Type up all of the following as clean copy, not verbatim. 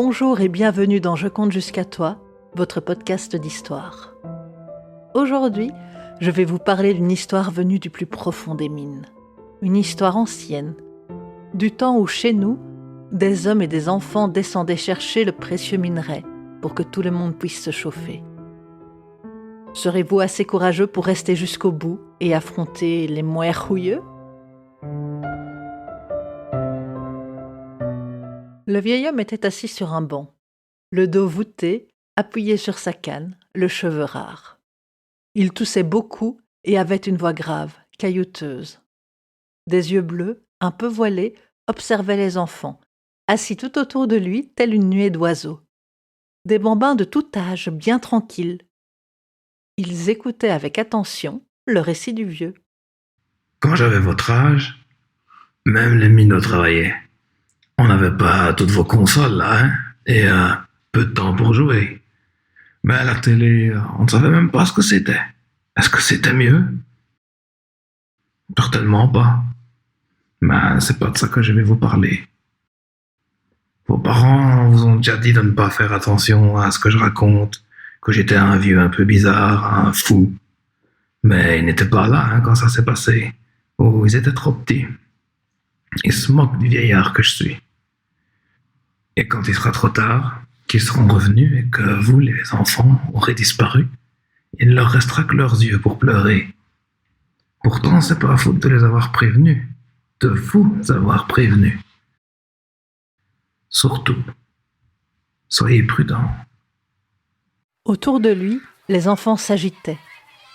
Bonjour et bienvenue dans Je compte jusqu'à toi, votre podcast d'histoire. Aujourd'hui, je vais vous parler d'une histoire venue du plus profond des mines. Une histoire ancienne, du temps où chez nous, des hommes et des enfants descendaient chercher le précieux minerai pour que tout le monde puisse se chauffer. Serez-vous assez courageux pour rester jusqu'au bout et affronter les mouais-rouilleux ? Le vieil homme était assis sur un banc, le dos voûté, appuyé sur sa canne, le cheveu rare. Il toussait beaucoup et avait une voix grave, caillouteuse. Des yeux bleus, un peu voilés, observaient les enfants, assis tout autour de lui, telle une nuée d'oiseaux. Des bambins de tout âge, bien tranquilles. Ils écoutaient avec attention le récit du vieux. Quand j'avais votre âge, même les minots travaillaient. On n'avait pas toutes vos consoles là, hein, et peu de temps pour jouer. Mais à la télé, on ne savait même pas ce que c'était. Est-ce que c'était mieux? Certainement pas. Mais c'est pas de ça que je vais vous parler. Vos parents vous ont déjà dit de ne pas faire attention à ce que je raconte, que j'étais un vieux un peu bizarre, un fou. Mais ils n'étaient pas là quand ça s'est passé. Oh, ils étaient trop petits. Ils se moquent du vieillard que je suis. Et quand il sera trop tard, qu'ils seront revenus et que vous, les enfants, aurez disparu, il ne leur restera que leurs yeux pour pleurer. Pourtant, c'est pas faute de les avoir prévenus, de vous avoir prévenus. Surtout, soyez prudents. Autour de lui, les enfants s'agitaient.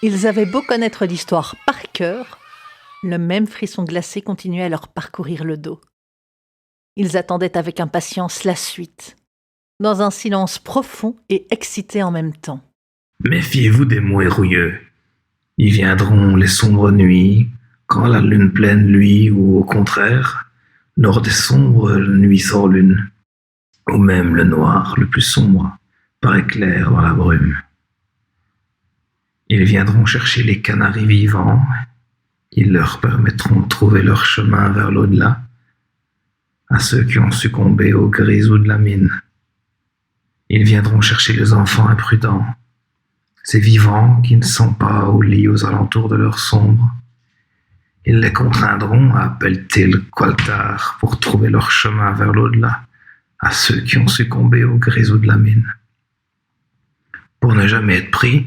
Ils avaient beau connaître l'histoire par cœur, le même frisson glacé continuait à leur parcourir le dos. Ils attendaient avec impatience la suite, dans un silence profond et excité en même temps. Méfiez-vous des mouets rouilleux. Ils viendront les sombres nuits, quand la lune pleine luit, ou au contraire, lors des sombres nuits sans lune, ou même le noir le plus sombre paraît clair dans la brume. Ils viendront chercher les canaris vivants, ils leur permettront de trouver leur chemin vers l'au-delà, à ceux qui ont succombé au grisou de la mine. Ils viendront chercher les enfants imprudents, ces vivants qui ne sont pas au lit aux alentours de leur sombre. Ils les contraindront à pelleter le coltard pour trouver leur chemin vers l'au-delà, à ceux qui ont succombé au grisou de la mine. Pour ne jamais être pris,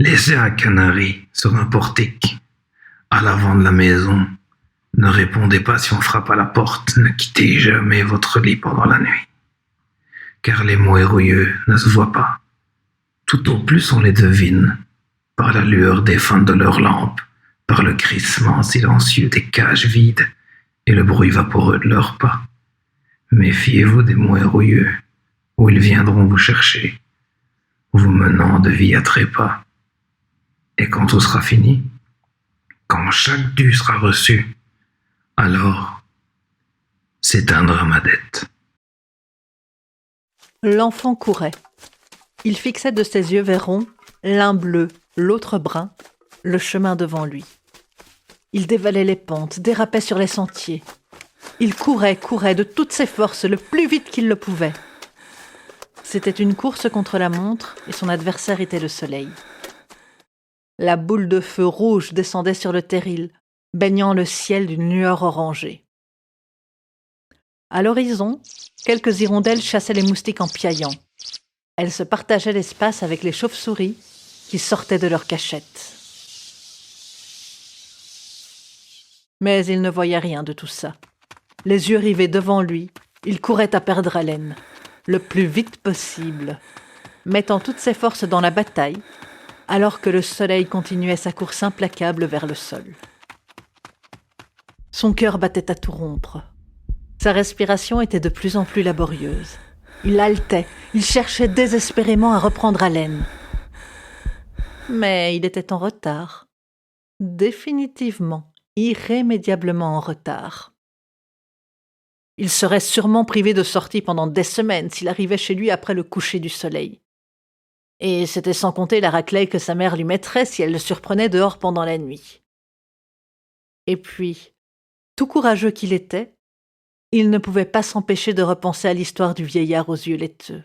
laissez un canari sur un portique, à l'avant de la maison. Ne répondez pas si on frappe à la porte, ne quittez jamais votre lit pendant la nuit. Car les mouets rouilleux ne se voient pas. Tout au plus on les devine, par la lueur défunte de leurs lampes, par le crissement silencieux des cages vides et le bruit vaporeux de leurs pas. Méfiez-vous des mouets rouilleux, où ils viendront vous chercher, vous menant de vie à trépas. Et quand tout sera fini, quand chaque dû sera reçu, alors s'éteindra ma dette. L'enfant courait. Il fixait de ses yeux verrons, l'un bleu, l'autre brun, le chemin devant lui. Il dévalait les pentes, dérapait sur les sentiers. Il courait de toutes ses forces, le plus vite qu'il le pouvait. C'était une course contre la montre et son adversaire était le soleil. La boule de feu rouge descendait sur le terril, baignant le ciel d'une lueur orangée. À l'horizon, quelques hirondelles chassaient les moustiques en piaillant. Elles se partageaient l'espace avec les chauves-souris qui sortaient de leurs cachettes. Mais il ne voyait rien de tout ça. Les yeux rivés devant lui, il courait à perdre haleine, le plus vite possible, mettant toutes ses forces dans la bataille, alors que le soleil continuait sa course implacable vers le sol. Son cœur battait à tout rompre. Sa respiration était de plus en plus laborieuse. Il haletait, il cherchait désespérément à reprendre haleine. Mais il était en retard. Définitivement, irrémédiablement en retard. Il serait sûrement privé de sortie pendant des semaines s'il arrivait chez lui après le coucher du soleil. Et c'était sans compter la raclée que sa mère lui mettrait si elle le surprenait dehors pendant la nuit. Et puis, tout courageux qu'il était, Il ne pouvait pas s'empêcher de repenser à l'histoire du vieillard aux yeux laiteux.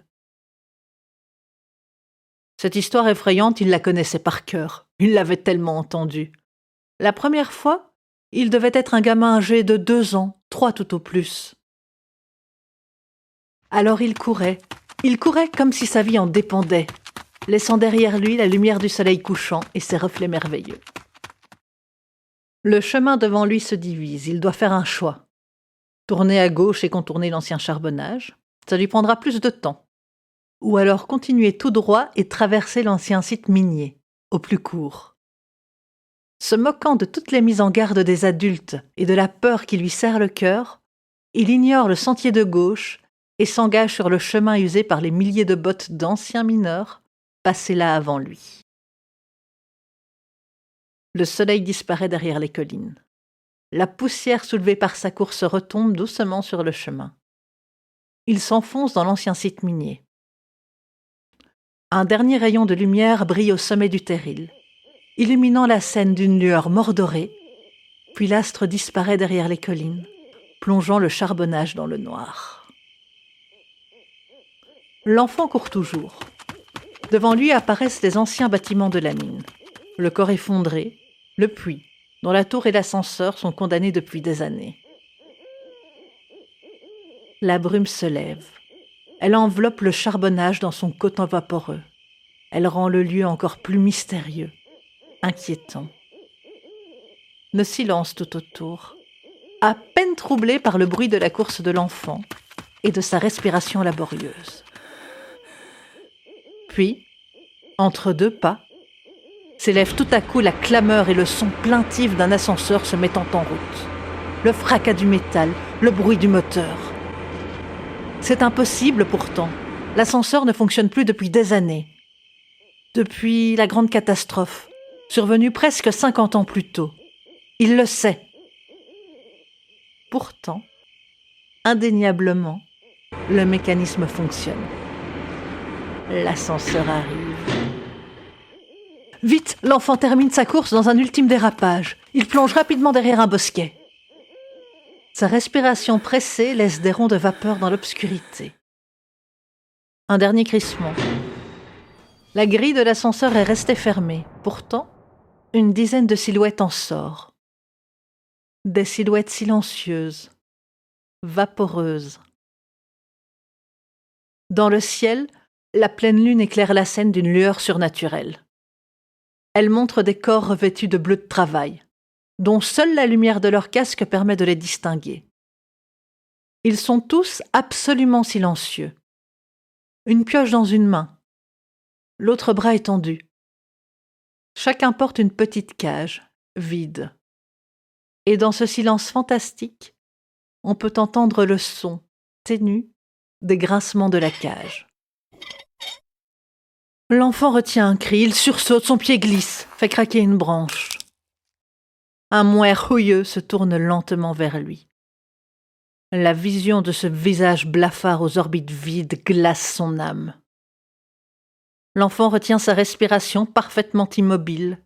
Cette histoire effrayante, il la connaissait par cœur. Il l'avait tellement entendue. La première fois, il devait être un gamin âgé de 2 ans, 3 tout au plus. Alors il courait comme si sa vie en dépendait, laissant derrière lui la lumière du soleil couchant et ses reflets merveilleux. Le chemin devant lui se divise, il doit faire un choix. Tourner à gauche et contourner l'ancien charbonnage, ça lui prendra plus de temps. Ou alors continuer tout droit et traverser l'ancien site minier, au plus court. Se moquant de toutes les mises en garde des adultes et de la peur qui lui serre le cœur, il ignore le sentier de gauche et s'engage sur le chemin usé par les milliers de bottes d'anciens mineurs passés là avant lui. Le soleil disparaît derrière les collines. La poussière soulevée par sa course retombe doucement sur le chemin. Il s'enfonce dans l'ancien site minier. Un dernier rayon de lumière brille au sommet du terril, illuminant la scène d'une lueur mordorée, puis l'astre disparaît derrière les collines, plongeant le charbonnage dans le noir. L'enfant court toujours. Devant lui apparaissent les anciens bâtiments de la mine. Le corps effondré, le puits, dont la tour et l'ascenseur sont condamnés depuis des années. La brume se lève. Elle enveloppe le charbonnage dans son coton vaporeux. Elle rend le lieu encore plus mystérieux, inquiétant. Le silence tout autour, à peine troublé par le bruit de la course de l'enfant et de sa respiration laborieuse. Puis, entre 2 pas, s'élève tout à coup la clameur et le son plaintif d'un ascenseur se mettant en route. Le fracas du métal, le bruit du moteur. C'est impossible pourtant. L'ascenseur ne fonctionne plus depuis des années. Depuis la grande catastrophe, survenue presque 50 ans plus tôt. Il le sait. Pourtant, indéniablement, le mécanisme fonctionne. L'ascenseur arrive. Vite, l'enfant termine sa course dans un ultime dérapage. Il plonge rapidement derrière un bosquet. Sa respiration pressée laisse des ronds de vapeur dans l'obscurité. Un dernier crissement. La grille de l'ascenseur est restée fermée. Pourtant, une dizaine de silhouettes en sort. Des silhouettes silencieuses, vaporeuses. Dans le ciel, la pleine lune éclaire la scène d'une lueur surnaturelle. Elle montre des corps revêtus de bleu de travail, dont seule la lumière de leur casque permet de les distinguer. Ils sont tous absolument silencieux. Une pioche dans une main, l'autre bras étendu. Chacun porte une petite cage, vide. Et dans ce silence fantastique, on peut entendre le son, ténu, des grincements de la cage. L'enfant retient un cri, il sursaute, son pied glisse, fait craquer une branche. Un mouet rouilleux se tourne lentement vers lui. La vision de ce visage blafard aux orbites vides glace son âme. L'enfant retient sa respiration parfaitement immobile.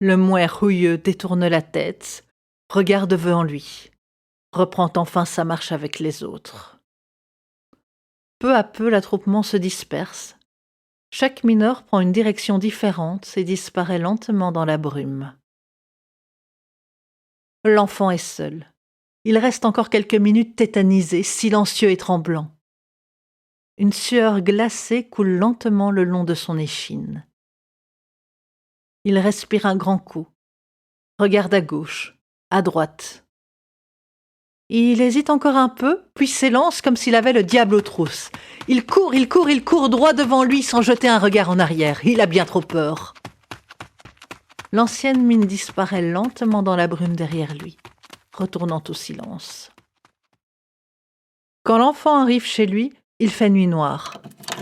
Le mouet rouilleux détourne la tête, regarde devant lui, reprend enfin sa marche avec les autres. Peu à peu, l'attroupement se disperse. Chaque mineur prend une direction différente et disparaît lentement dans la brume. L'enfant est seul. Il reste encore quelques minutes tétanisé, silencieux et tremblant. Une sueur glacée coule lentement le long de son échine. Il respire un grand coup, regarde à gauche, à droite. Il hésite encore un peu, puis s'élance comme s'il avait le diable aux trousses. Il court droit devant lui sans jeter un regard en arrière. Il a bien trop peur. L'ancienne mine disparaît lentement dans la brume derrière lui, retournant au silence. Quand l'enfant arrive chez lui, il fait nuit noire.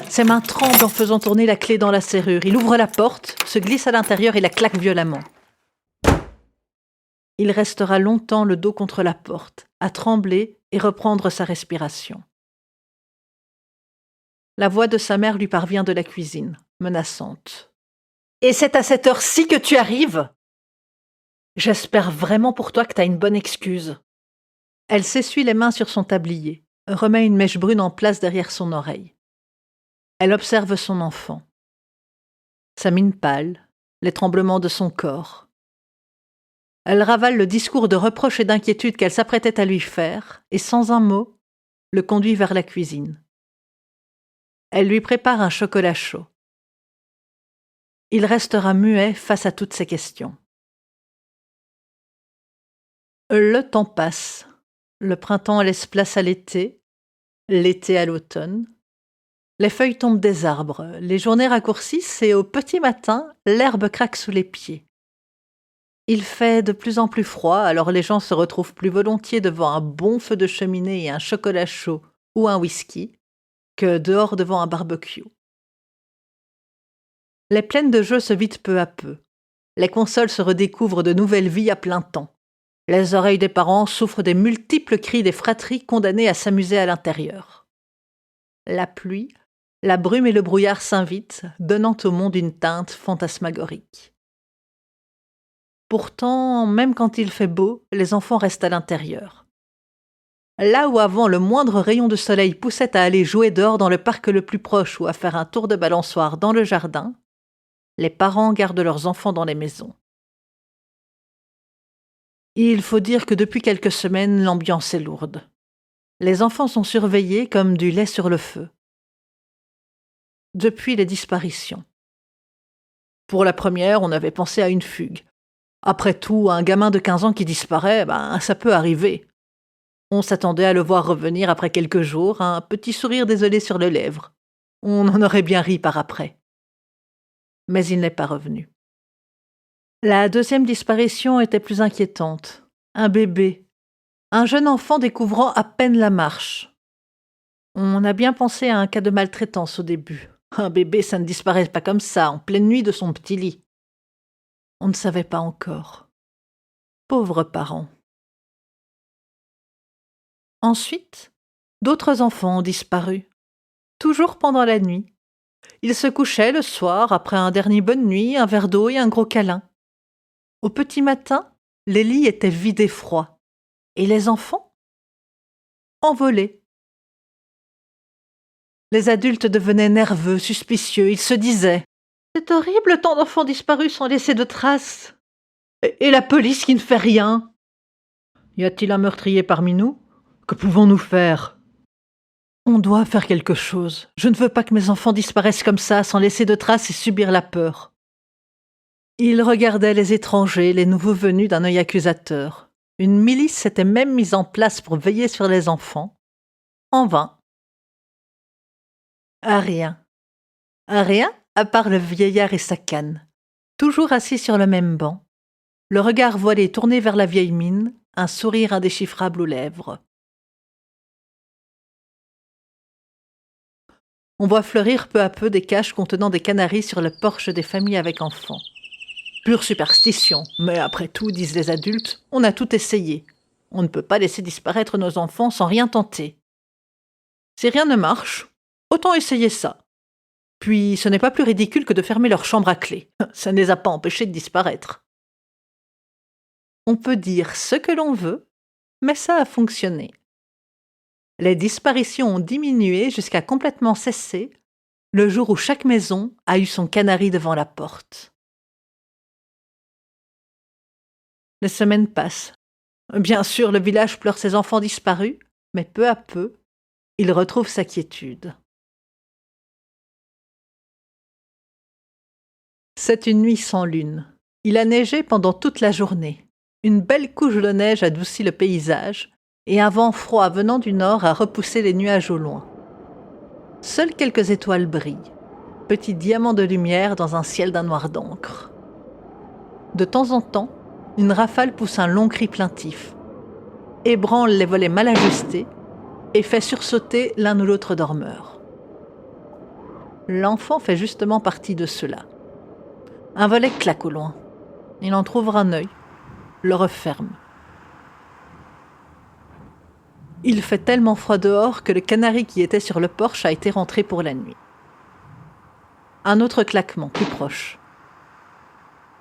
Ses mains tremblent en faisant tourner la clé dans la serrure. Il ouvre la porte, se glisse à l'intérieur et la claque violemment. Il restera longtemps le dos contre la porte, à trembler et reprendre sa respiration. La voix de sa mère lui parvient de la cuisine, menaçante. « Et c'est à cette heure-ci que tu arrives ? J'espère vraiment pour toi que t'as une bonne excuse. » Elle s'essuie les mains sur son tablier, remet une mèche brune en place derrière son oreille. Elle observe son enfant. Sa mine pâle, les tremblements de son corps. Elle ravale le discours de reproche et d'inquiétude qu'elle s'apprêtait à lui faire, et sans un mot, le conduit vers la cuisine. Elle lui prépare un chocolat chaud. Il restera muet face à toutes ces questions. Le temps passe. Le printemps laisse place à l'été, l'été à l'automne. Les feuilles tombent des arbres, les journées raccourcissent et au petit matin, l'herbe craque sous les pieds. Il fait de plus en plus froid, alors les gens se retrouvent plus volontiers devant un bon feu de cheminée et un chocolat chaud ou un whisky que dehors devant un barbecue. Les plaines de jeux se vident peu à peu. Les consoles se redécouvrent de nouvelles vies à plein temps. Les oreilles des parents souffrent des multiples cris des fratries condamnées à s'amuser à l'intérieur. La pluie, la brume et le brouillard s'invitent, donnant au monde une teinte fantasmagorique. Pourtant, même quand il fait beau, les enfants restent à l'intérieur. Là où avant le moindre rayon de soleil poussait à aller jouer dehors dans le parc le plus proche ou à faire un tour de balançoire dans le jardin, les parents gardent leurs enfants dans les maisons. Il faut dire que depuis quelques semaines, l'ambiance est lourde. Les enfants sont surveillés comme du lait sur le feu. Depuis les disparitions. Pour la première, on avait pensé à une fugue. Après tout, un gamin de 15 ans qui disparaît, ça peut arriver. On s'attendait à le voir revenir après quelques jours, un petit sourire désolé sur les lèvres. On en aurait bien ri par après. Mais il n'est pas revenu. La deuxième disparition était plus inquiétante. Un bébé. Un jeune enfant découvrant à peine la marche. On a bien pensé à un cas de maltraitance au début. Un bébé, ça ne disparaît pas comme ça, en pleine nuit de son petit lit. On ne savait pas encore. Pauvres parents. Ensuite, d'autres enfants ont disparu. Toujours pendant la nuit. Ils se couchaient le soir après un dernier bonne nuit, un verre d'eau et un gros câlin. Au petit matin, les lits étaient vides et froids. Et les enfants? Envolés. Les adultes devenaient nerveux, suspicieux. Ils se disaient « C'est horrible, tant d'enfants disparus sans laisser de traces. Et la police qui ne fait rien. Y a-t-il un meurtrier parmi nous? Que pouvons-nous faire? On doit faire quelque chose. Je ne veux pas que mes enfants disparaissent comme ça, sans laisser de traces et subir la peur. » Ils regardaient les étrangers, les nouveaux venus d'un œil accusateur. Une milice s'était même mise en place pour veiller sur les enfants. En vain. Rien. Rien, à part le vieillard et sa canne. Toujours assis sur le même banc. Le regard voilé tourné vers la vieille mine, un sourire indéchiffrable aux lèvres. On voit fleurir peu à peu des cages contenant des canaris sur le porche des familles avec enfants. Pure superstition, mais après tout, disent les adultes, on a tout essayé. On ne peut pas laisser disparaître nos enfants sans rien tenter. Si rien ne marche, autant essayer ça. Puis ce n'est pas plus ridicule que de fermer leur chambre à clé. Ça ne les a pas empêchés de disparaître. On peut dire ce que l'on veut, mais ça a fonctionné. Les disparitions ont diminué jusqu'à complètement cesser le jour où chaque maison a eu son canari devant la porte. Les semaines passent. Bien sûr, le village pleure ses enfants disparus, mais peu à peu, il retrouve sa quiétude. C'est une nuit sans lune. Il a neigé pendant toute la journée. Une belle couche de neige adoucit le paysage, et un vent froid venant du nord a repoussé les nuages au loin. Seules quelques étoiles brillent, petits diamants de lumière dans un ciel d'un noir d'encre. De temps en temps, une rafale pousse un long cri plaintif, ébranle les volets mal ajustés et fait sursauter l'un ou l'autre dormeur. L'enfant fait justement partie de ceux-là. Un volet claque au loin. Il en trouve un œil, le referme. Il fait tellement froid dehors que le canari qui était sur le porche a été rentré pour la nuit. Un autre claquement, plus proche.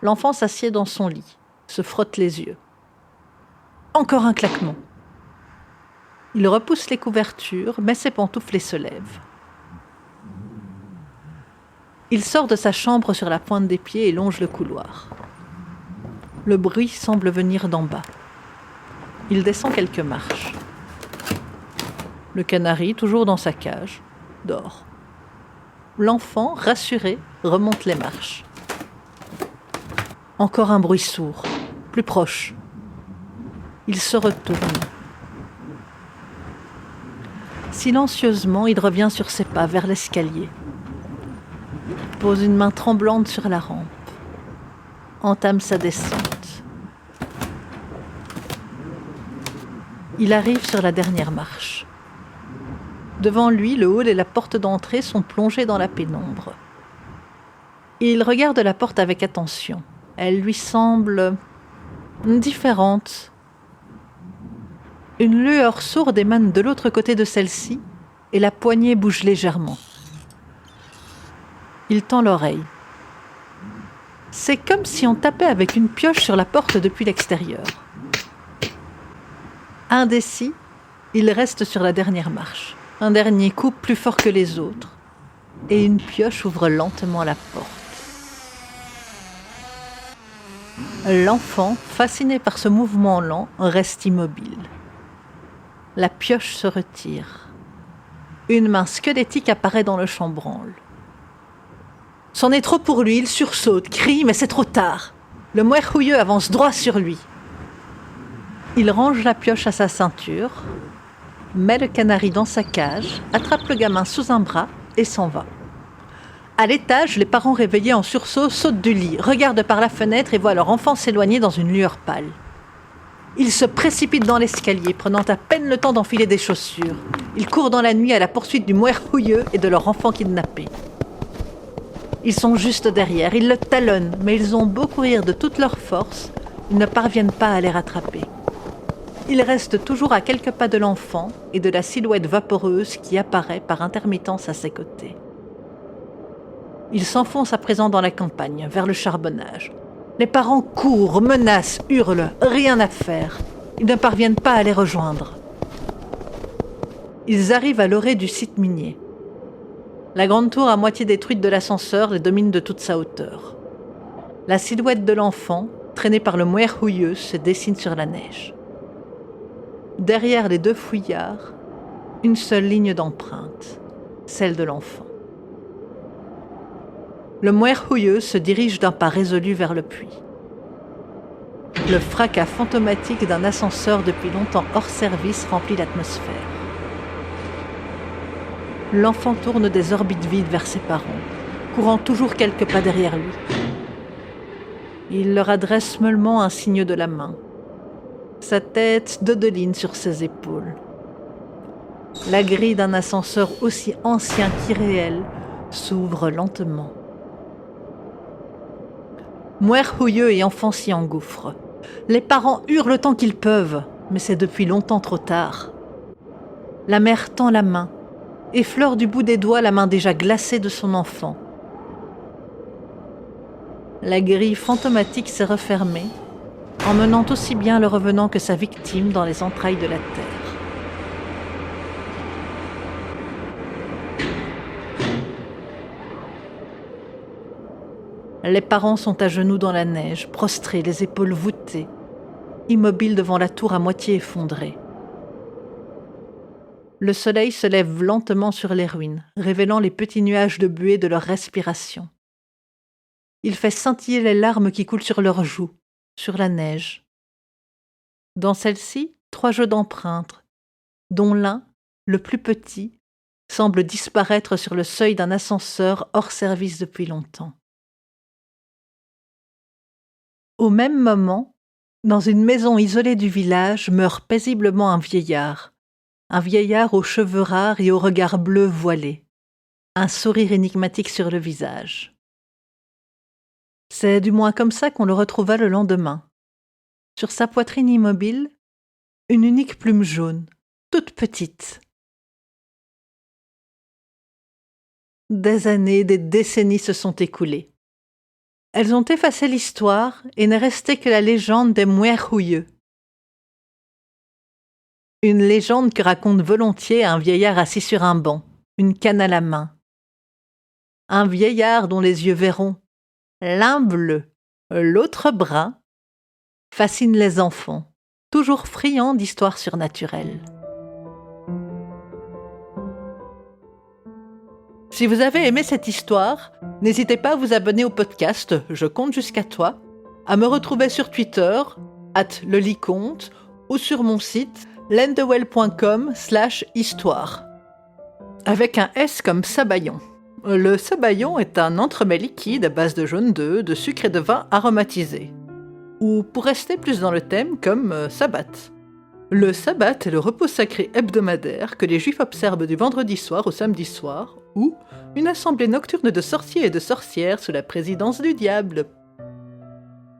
L'enfant s'assied dans son lit, se frotte les yeux. Encore un claquement. Il repousse les couvertures, met ses pantoufles et se lève. Il sort de sa chambre sur la pointe des pieds et longe le couloir. Le bruit semble venir d'en bas. Il descend quelques marches. Le canari, toujours dans sa cage, dort. L'enfant, rassuré, remonte les marches. Encore un bruit sourd, plus proche. Il se retourne. Silencieusement, il revient sur ses pas vers l'escalier. Pose une main tremblante sur la rampe. Entame sa descente. Il arrive sur la dernière marche. Devant lui, le hall et la porte d'entrée sont plongés dans la pénombre. Il regarde la porte avec attention. Elle lui semble différente. Une lueur sourde émane de l'autre côté de celle-ci et la poignée bouge légèrement. Il tend l'oreille. C'est comme si on tapait avec une pioche sur la porte depuis l'extérieur. Indécis, il reste sur la dernière marche. Un dernier coup plus fort que les autres, et une pioche ouvre lentement la porte. L'enfant, fasciné par ce mouvement lent, reste immobile. La pioche se retire. Une main squelettique apparaît dans le chambranle. C'en est trop pour lui, il sursaute, crie, mais c'est trop tard. Le mouerhouilleux avance droit sur lui. Il range la pioche à sa ceinture, met le canari dans sa cage, attrape le gamin sous un bras et s'en va. À l'étage, les parents réveillés en sursaut sautent du lit, regardent par la fenêtre et voient leur enfant s'éloigner dans une lueur pâle. Ils se précipitent dans l'escalier, prenant à peine le temps d'enfiler des chaussures. Ils courent dans la nuit à la poursuite du mouerhouilleux et de leur enfant kidnappé. Ils sont juste derrière, ils le talonnent, mais ils ont beau courir de toute leur force, ils ne parviennent pas à les rattraper. Ils restent toujours à quelques pas de l'enfant et de la silhouette vaporeuse qui apparaît par intermittence à ses côtés. Ils s'enfoncent à présent dans la campagne, vers le charbonnage. Les parents courent, menacent, hurlent, rien à faire. Ils ne parviennent pas à les rejoindre. Ils arrivent à l'orée du site minier. La grande tour à moitié détruite de l'ascenseur les domine de toute sa hauteur. La silhouette de l'enfant, traînée par le mouerhouilleux, se dessine sur la neige. Derrière les deux fouillards, une seule ligne d'empreinte, celle de l'enfant. Le mouerhouilleux se dirige d'un pas résolu vers le puits. Le fracas fantomatique d'un ascenseur depuis longtemps hors service remplit l'atmosphère. L'enfant tourne des orbites vides vers ses parents, courant toujours quelques pas derrière lui. Il leur adresse mollement un signe de la main. Sa tête dodeline sur ses épaules. La grille d'un ascenseur aussi ancien qu'irréel s'ouvre lentement. Mouerhouilleux et enfant s'y engouffrent. Les parents hurlent tant qu'ils peuvent, mais c'est depuis longtemps trop tard. La mère tend la main, effleure du bout des doigts la main déjà glacée de son enfant. La grille fantomatique s'est refermée, emmenant aussi bien le revenant que sa victime dans les entrailles de la terre. Les parents sont à genoux dans la neige, prostrés, les épaules voûtées, immobiles devant la tour à moitié effondrée. Le soleil se lève lentement sur les ruines, révélant les petits nuages de buée de leur respiration. Il fait scintiller les larmes qui coulent sur leurs joues, sur la neige. Dans celle-ci, 3 jeux d'empreintes, dont l'un, le plus petit, semble disparaître sur le seuil d'un ascenseur hors service depuis longtemps. Au même moment, dans une maison isolée du village, meurt paisiblement un vieillard aux cheveux rares et au regard bleu voilé, un sourire énigmatique sur le visage. C'est du moins comme ça qu'on le retrouva le lendemain. Sur sa poitrine immobile, une unique plume jaune, toute petite. Des années, des décennies se sont écoulées. Elles ont effacé l'histoire et n'est restée que la légende des mouerhouilleux. Une légende que raconte volontiers un vieillard assis sur un banc, une canne à la main. Un vieillard dont les yeux verront, l'un bleu, l'autre brun, fascine les enfants, toujours friands d'histoires surnaturelles. Si vous avez aimé cette histoire, n'hésitez pas à vous abonner au podcast Je compte jusqu'à toi, à me retrouver sur Twitter, @leliconte, ou sur mon site lendewell.com/histoire. Avec un S comme sabayon. Le sabayon est un entremets liquide à base de jaune d'œuf, de sucre et de vin aromatisé. Ou pour rester plus dans le thème, comme sabbat. Le sabbat est le repos sacré hebdomadaire que les juifs observent du vendredi soir au samedi soir, ou une assemblée nocturne de sorciers et de sorcières sous la présidence du diable.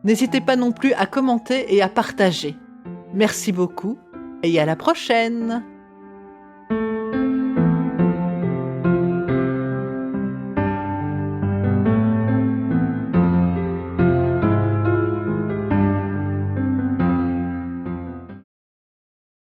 N'hésitez pas non plus à commenter et à partager. Merci beaucoup et à la prochaine!